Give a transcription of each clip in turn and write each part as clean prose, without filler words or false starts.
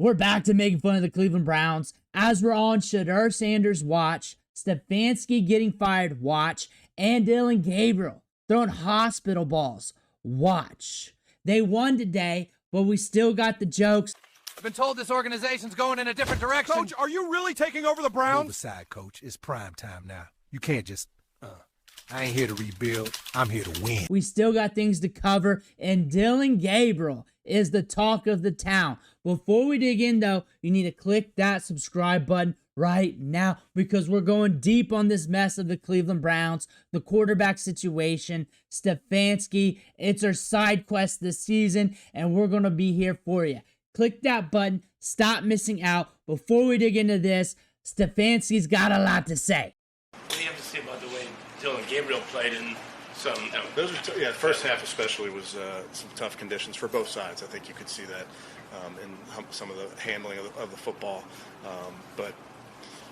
We're back to making fun of the Cleveland Browns as we're on Shedeur Sanders watch, Stefanski getting fired watch, and Dillon Gabriel throwing hospital balls watch. They won today, but we still got the jokes. I've been told this organization's going in a different direction. Coach, are you really taking over the Browns? Move aside, Coach. It's prime time now. You can't just, I ain't here to rebuild. I'm here to win. We still got things to cover, and Dillon Gabriel is the talk of the town. Before we dig in, though, you need to click that subscribe button right now because we're going deep on this mess of the Cleveland Browns, the quarterback situation, Stefanski. It's our side quest this season, and we're going to be here for you. Click that button. Stop missing out. Before we dig into this, Stefanski's got a lot to say. What do you have to say about the way Dillon Gabriel played in some? Those are the first half especially was some tough conditions for both sides. I think you could see that in some of the handling of the football. But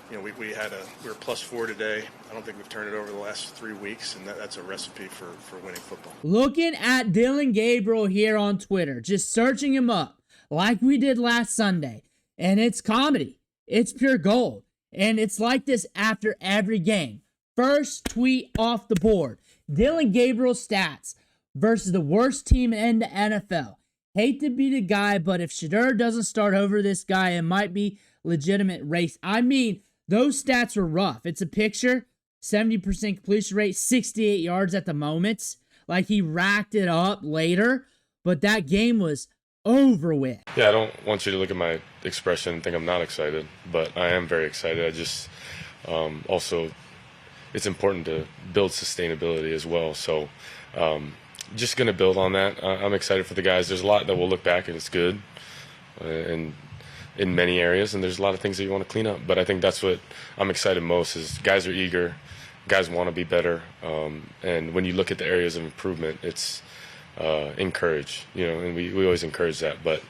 you know, we were +4 today. I don't think we've turned it over the last 3 weeks, and that's a recipe for winning football. Looking at Dillon Gabriel here on Twitter, just searching him up like we did last Sunday, and it's comedy. It's pure gold. And it's like this after every game. First tweet off the board. Dillon Gabriel stats versus the worst team in the NFL. Hate to be the guy, but if Shedeur doesn't start over this guy, it might be legitimate race. I mean, those stats were rough. It's a picture. 70% completion rate, 68 yards at the moment. Like he racked it up later, but that game was over with. Yeah, I don't want you to look at my expression and think I'm not excited, but I am very excited. I just also, it's important to build sustainability as well. So just going to build on that. I'm excited for the guys. There's a lot that we'll look back and it's good and in many areas, and there's a lot of things that you want to clean up. But I think that's what I'm excited most is guys are eager, guys want to be better, and when you look at the areas of improvement, it's encourage, and we always encourage that, but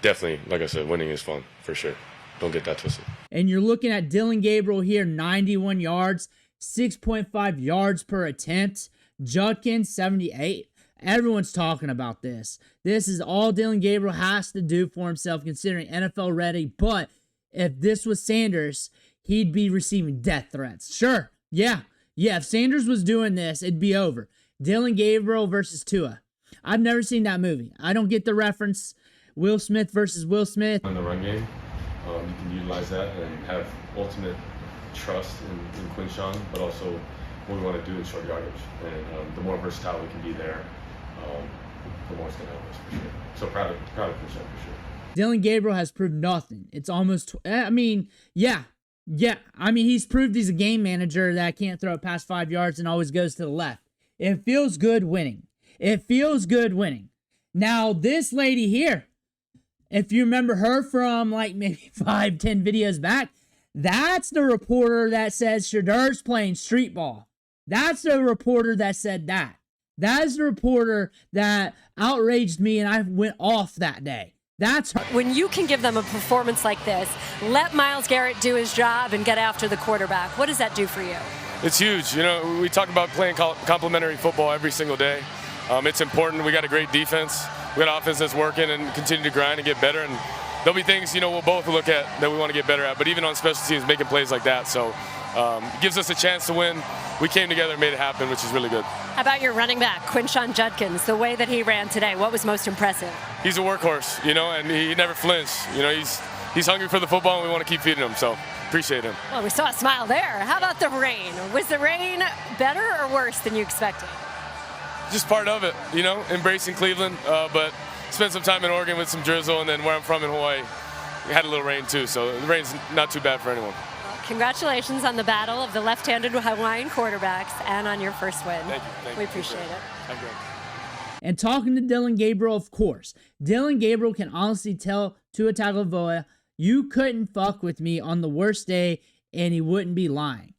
definitely, like I said, winning is fun for sure. Don't get that twisted. And you're looking at Dillon Gabriel here, 91 yards, 6.5 yards per attempt. Judkins, 78. Everyone's talking about this. This is all Dillon Gabriel has to do for himself, considering NFL ready. But if this was Sanders, he'd be receiving death threats. Sure, yeah. If Sanders was doing this, it'd be over. Dillon Gabriel versus Tua. I've never seen that movie. I don't get the reference. Will Smith versus Will Smith. In the run game, you can utilize that and have ultimate trust in Quinshawn, but also what we want to do is short yardage. And the more versatile we can be there, the more it's going to help us for sure. So proud of Quinshawn for sure. Dillon Gabriel has proved nothing. It's almost, yeah. He's proved he's a game manager that can't throw it past 5 yards and always goes to the left. It feels good winning. Now, this lady here, if you remember her from like maybe 5-10 videos back, that's the reporter that says Shedeur's playing street ball. That's the reporter that said that. That is the reporter that outraged me and I went off that day. That's her. When you can give them a performance like this, let Myles Garrett do his job and get after the quarterback. What does that do for you? It's huge. We talk about playing complementary football every single day. It's important. We got a great defense. We got an offense that's working and continue to grind and get better. And there'll be things, we'll both look at that we want to get better at. But even on special teams, making plays like that. So it gives us a chance to win. We came together and made it happen, which is really good. How about your running back, Quinshawn Judkins, the way that he ran today? What was most impressive? He's a workhorse, and he never flinched. He's hungry for the football, and we want to keep feeding him. So appreciate him. Well, we saw a smile there. How about the rain? Was the rain better or worse than you expected? Just part of it, embracing Cleveland. But spent some time in Oregon with some drizzle, and then where I'm from in Hawaii, we had a little rain too. So the rain's not too bad for anyone. Congratulations on the battle of the left-handed Hawaiian quarterbacks and on your first win. Thank you. We appreciate it. Thank you. And talking to Dillon Gabriel, of course, Dillon Gabriel can honestly tell Tua Tagovailoa, you couldn't fuck with me on the worst day, and he wouldn't be lying.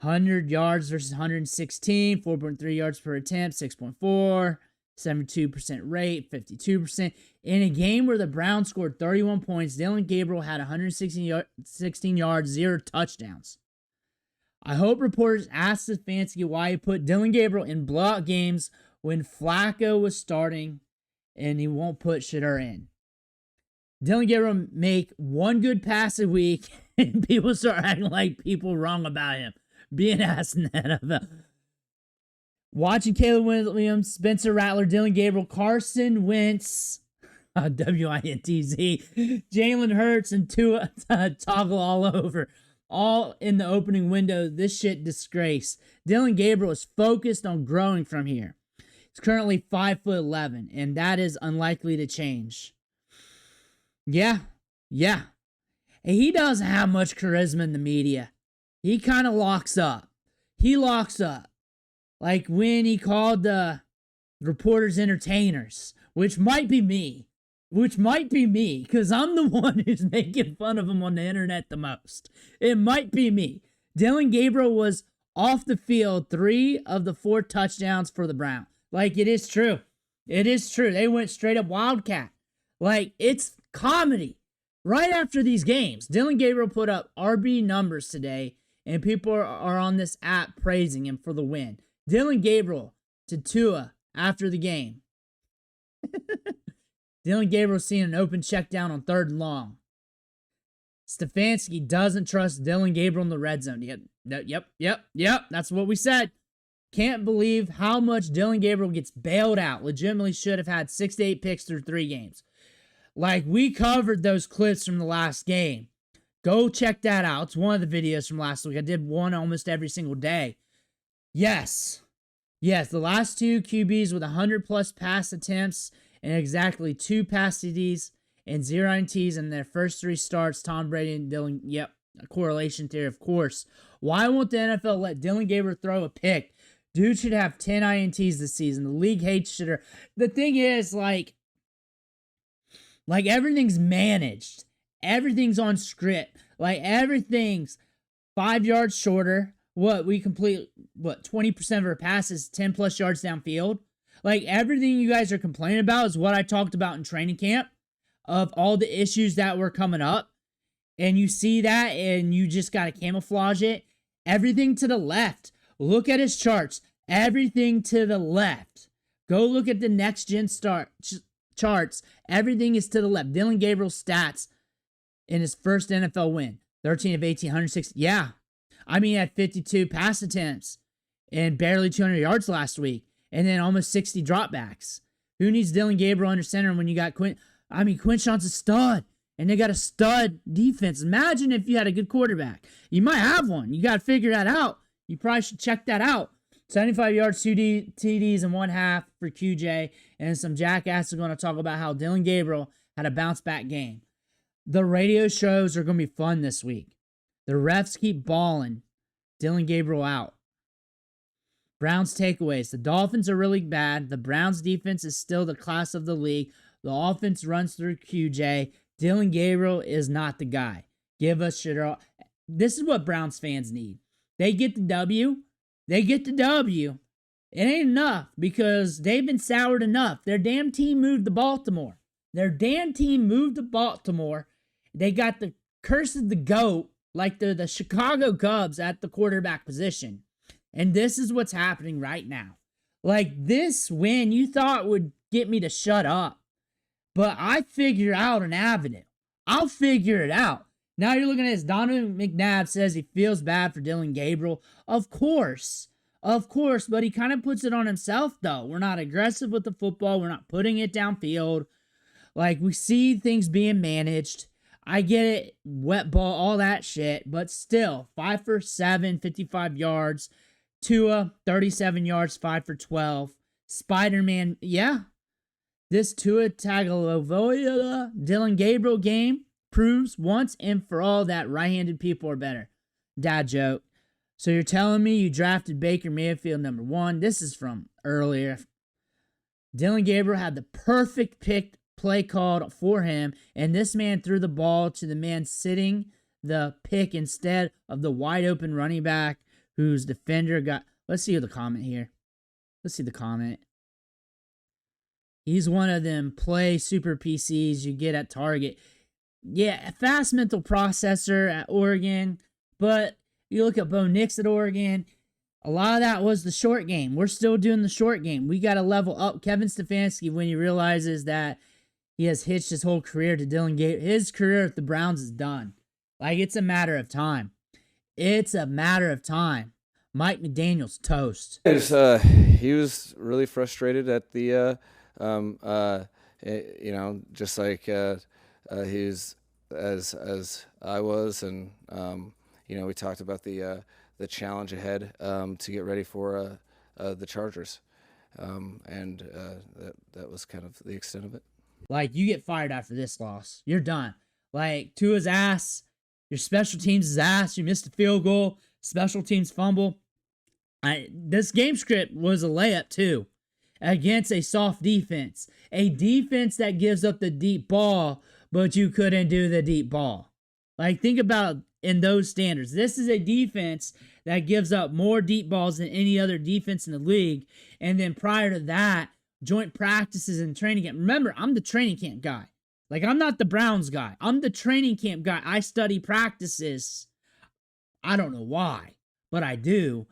100 yards versus 116, 4.3 yards per attempt, 6.4, 72% rate, 52%. In a game where the Browns scored 31 points, Dillon Gabriel had 116 yards, 0 touchdowns. I hope reporters asked Stefanski why he put Dillon Gabriel in blowout games when Flacco was starting and he won't put Shedeur in. Dillon Gabriel make one good pass a week, and people start acting like people wrong about him being asked in the NFL. Watching Caleb Williams, Spencer Rattler, Dillon Gabriel, Carson Wentz, W-I-N-T-Z, Jalen Hurts, and Tua toggle all over, all in the opening window. This shit disgrace. Dillon Gabriel is focused on growing from here. He's currently 5'11", and that is unlikely to change. Yeah. And he doesn't have much charisma in the media. He kind of locks up. Like when he called the reporters entertainers, which might be me, because I'm the one who's making fun of him on the internet the most. It might be me. Dillon Gabriel was off the field 3 of the 4 touchdowns for the Browns. Like, it is true. They went straight up Wildcat. Like, it's comedy. Right after these games, Dillon Gabriel put up RB numbers today, and people are on this app praising him for the win. Dillon Gabriel to Tua after the game. Dillon Gabriel seeing an open check down on 3rd and long. Stefanski doesn't trust Dillon Gabriel in the red zone. Yep. That's what we said. Can't believe how much Dillon Gabriel gets bailed out. Legitimately should have had 6 to 8 picks through 3 games. Like, we covered those clips from the last game. Go check that out. It's one of the videos from last week. I did one almost every single day. Yes, the last 2 QBs with 100-plus pass attempts and exactly 2 pass TDs and 0 INTs in their first 3 starts, Tom Brady and Dillon. Yep, a correlation theory, of course. Why won't the NFL let Dillon Gabriel throw a pick? Dude should have 10 INTs this season. The league hates Shedeur. The thing is, like everything's managed. Everything's on script. Like, everything's 5 yards shorter. We complete 20% of our passes 10+ yards downfield. Like, everything you guys are complaining about is what I talked about in training camp of all the issues that were coming up. And you see that and you just got to camouflage it. Everything to the left. Look at his charts. Everything to the left. Go look at the next gen charts. Everything is to the left. Dillon Gabriel's stats in his first NFL win. 13 of 18, 160. Yeah. I mean, he had 52 pass attempts and barely 200 yards last week. And then almost 60 dropbacks. Who needs Dillon Gabriel under center when you got Quinn? I mean, Quinshon's a stud. And they got a stud defense. Imagine if you had a good quarterback. You might have one. You got to figure that out. You probably should check that out. 75 yards, 2 TDs, and 1/2 for QJ. And some jackasses are going to talk about how Dillon Gabriel had a bounce-back game. The radio shows are going to be fun this week. The refs keep balling. Dillon Gabriel out. Browns takeaways. The Dolphins are really bad. The Browns defense is still the class of the league. The offense runs through QJ. Dillon Gabriel is not the guy. Give us Shedeur. This is what Browns fans need. They get the W. It ain't enough because they've been soured enough. Their damn team moved to Baltimore. They got the curse of the GOAT, like the Chicago Cubs at the quarterback position. And this is what's happening right now. Like, this win you thought would get me to shut up. But I figure out an avenue. I'll figure it out. Now you're looking at this. Donovan McNabb says he feels bad for Dillon Gabriel. Of course, but he kind of puts it on himself, though. We're not aggressive with the football. We're not putting it downfield. Like, we see things being managed. I get it, wet ball, all that shit, but still, 5 for 7, 55 yards. Tua, 37 yards, 5 for 12. Spider-Man, yeah. This Tua Tagovailoa Dillon Gabriel game proves once and for all that right-handed people are better. Dad joke. So you're telling me you drafted Baker Mayfield number 1. This is from earlier. Dillon Gabriel had the perfect play called for him, and this man threw the ball to the man sitting the pick instead of the wide-open running back whose defender got... Let's see the comment here. He's one of them play super PCs you get at Target. Yeah, a fast mental processor at Oregon, but you look at Bo Nix at Oregon, a lot of that was the short game. We're still doing the short game. We got to level up Kevin Stefanski when he realizes that he has hitched his whole career to Dillon Gabriel. His career at the Browns is done. Like, it's a matter of time. It's a matter of time. Mike McDaniel's toast. He was really frustrated at the, just like he's as I was, and we talked about the challenge ahead to get ready for the Chargers, and that was kind of the extent of it. Like, you get fired after this loss, you're done. Like, Tua's ass, your special teams is ass. You missed a field goal, special teams fumble. This game script was a layup too, against a soft defense, a defense that gives up the deep ball, but you couldn't do the deep ball. Like, think about in those standards. This is a defense that gives up more deep balls than any other defense in the league. And then prior to that, joint practices and training camp. Remember, I'm the training camp guy. Like, I'm not the Browns guy. I'm the training camp guy. I study practices. I don't know why, but I do.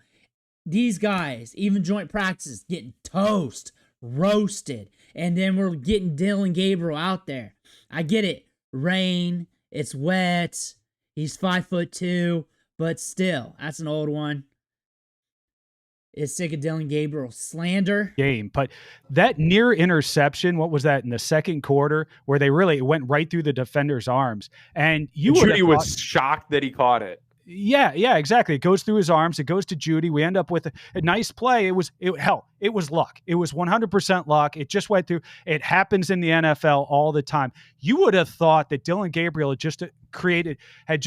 These guys, even joint practices, getting toast, roasted. And then we're getting Dillon Gabriel out there. I get it. Rain. It's wet. He's 5'2", but still, that's an old one. Is sick of Dillon Gabriel slander. Game, but that near interception, what was that in the second quarter, where they really went right through the defender's arms, and Judy was shocked that he caught it. Yeah, exactly. It goes through his arms. It goes to Judy. We end up with a nice play. It was luck. It was 100% luck. It just went through. It happens in the NFL all the time. You would have thought that Dillon Gabriel had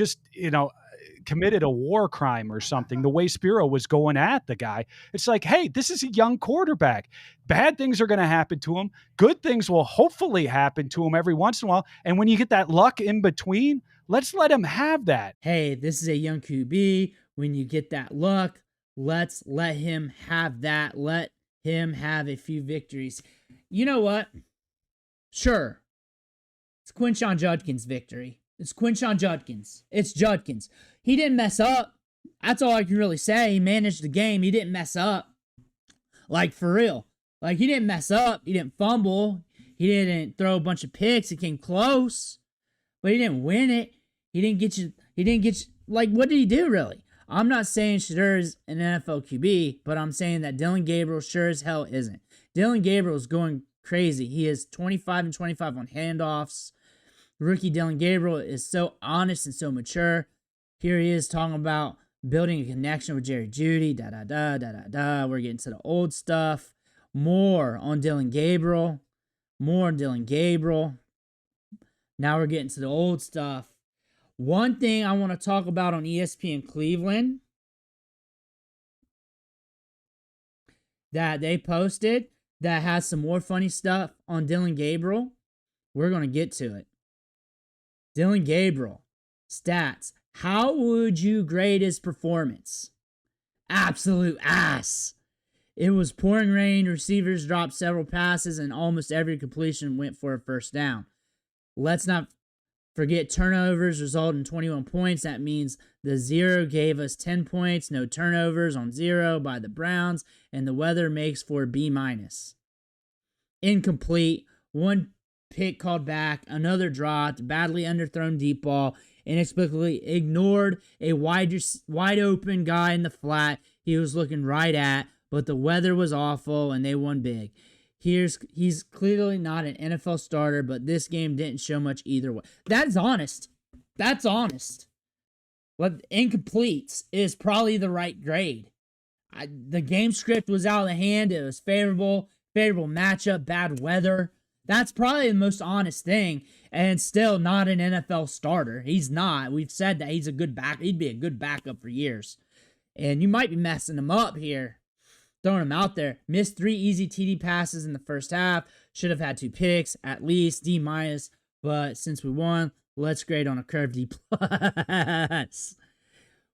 committed a war crime or something, the way Spiro was going at the guy. It's like, hey, this is a young quarterback. Bad things are going to happen to him. Good things will hopefully happen to him every once in a while. And when you get that luck in between, let's let him have that. Hey, this is a young QB. When you get that luck, let's let him have that. Let him have a few victories. You know what? Sure. It's Quinshon Judkins' victory. It's Quinshon Judkins. It's Judkins. He didn't mess up. That's all I can really say. He managed the game. He didn't mess up. Like, for real. Like, he didn't mess up. He didn't fumble. He didn't throw a bunch of picks. He came close. But he didn't win it. He didn't get you. Like, what did he do, really? I'm not saying Shedeur is an NFL QB, but I'm saying that Dillon Gabriel sure as hell isn't. Dillon Gabriel is going crazy. He is 25-25 on handoffs. Rookie Dillon Gabriel is so honest and so mature. Here he is talking about building a connection with Jerry Jeudy, da-da-da. We're getting to the old stuff. More on Dillon Gabriel. Now we're getting to the old stuff. One thing I want to talk about on ESPN Cleveland that they posted that has some more funny stuff on Dillon Gabriel. We're going to get to it. Dillon Gabriel, stats. How would you grade his performance? Absolute ass. It was pouring rain. Receivers dropped several passes, and almost every completion went for a first down. Let's not forget turnovers result in 21 points. That means the 0 gave us 10 points. No turnovers on 0 by the Browns, and the weather makes for B-. Incomplete. One pick called back, another dropped, badly underthrown deep ball, inexplicably ignored a wide open guy in the flat he was looking right at, but the weather was awful and they won big. He's clearly not an NFL starter, but this game didn't show much either way. That's honest. That's honest. What incompletes is probably the right grade. The game script was out of the hand. It was favorable matchup, bad weather. That's probably the most honest thing, and still not an NFL starter. He's not. We've said that he's a good back. He'd be a good backup for years. And you might be messing him up here, throwing him out there. Missed 3 easy TD passes in the first half. Should have had 2 picks, at least D-. But since we won, let's grade on a curve D+.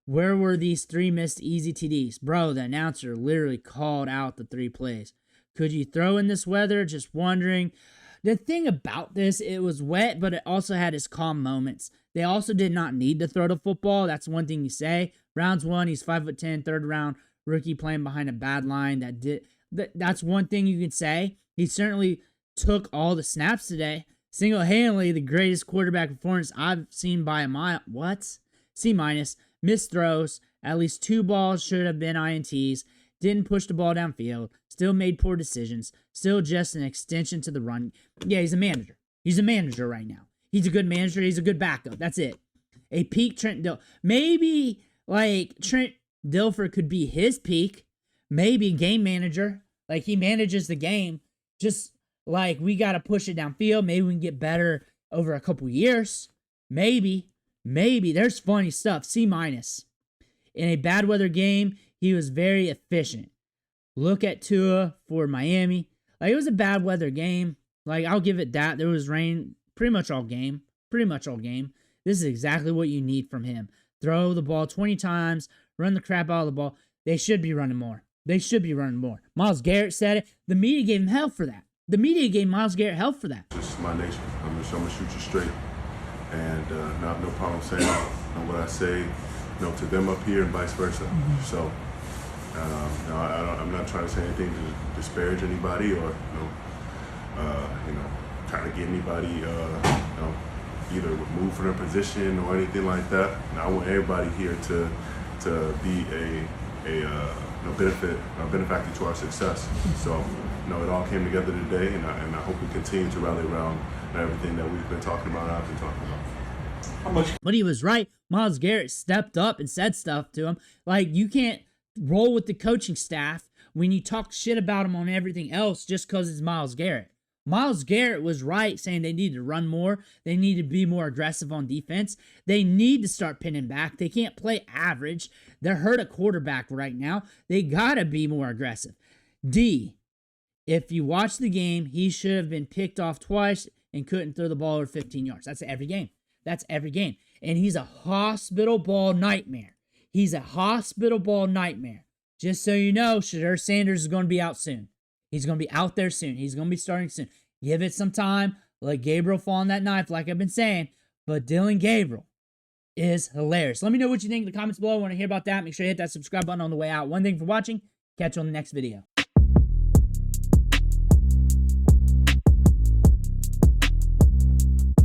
Where were these 3 missed easy TDs? Bro, the announcer literally called out the 3 plays. Could you throw in this weather? Just wondering. The thing about this, it was wet, but it also had its calm moments. They also did not need to throw the football. That's one thing you say. Browns won. He's 5'10", third round rookie playing behind a bad line. That's one thing you can say. He certainly took all the snaps today. Single-handedly the greatest quarterback performance I've seen by a mile. What? C-. Missed throws. At least 2 balls should have been INTs. Didn't push the ball downfield. Still made poor decisions. Still just an extension to the run. Yeah, he's a manager. He's a manager right now. He's a good manager. He's a good backup. That's it. A peak Trent Dilfer. Maybe, like, Trent Dilfer could be his peak. Maybe game manager. Like, he manages the game. Just, like, we got to push it downfield. Maybe we can get better over a couple years. Maybe. There's funny stuff. C-. In a bad weather game, he was very efficient. Look at Tua for Miami. Like, it was a bad weather game. Like, I'll give it that. There was rain pretty much all game. This is exactly what you need from him. Throw the ball 20 times. Run the crap out of the ball. They should be running more. Myles Garrett said it. The media gave him hell for that. The media gave Myles Garrett hell for that. Just my nature. I'm gonna shoot you straight. And no problem saying what I say, to them up here and vice versa. Mm-hmm. So, I'm not trying to say anything to disparage anybody or, trying to get anybody, either removed from their position or anything like that. And I want everybody here to be a benefactor to our success. So, it all came together today, and I hope we continue to rally around everything that we've been talking about and I've been talking about. But he was right. Myles Garrett stepped up and said stuff to him. Like, you can't roll with the coaching staff when you talk shit about him on everything else just because it's Myles Garrett. Myles Garrett was right saying they need to run more. They need to be more aggressive on defense. They need to start pinning back. They can't play average. They're hurt at quarterback right now. They got to be more aggressive. D, if you watch the game, he should have been picked off twice and couldn't throw the ball over 15 yards. That's every game. And he's a hospital ball nightmare. Just so you know, Shedeur Sanders is going to be out soon. He's going to be out there soon. He's going to be starting soon. Give it some time. Let Gabriel fall on that knife like I've been saying. But Dillon Gabriel is hilarious. Let me know what you think in the comments below. I want to hear about that. Make sure you hit that subscribe button on the way out. One thing for watching. Catch you on the next video.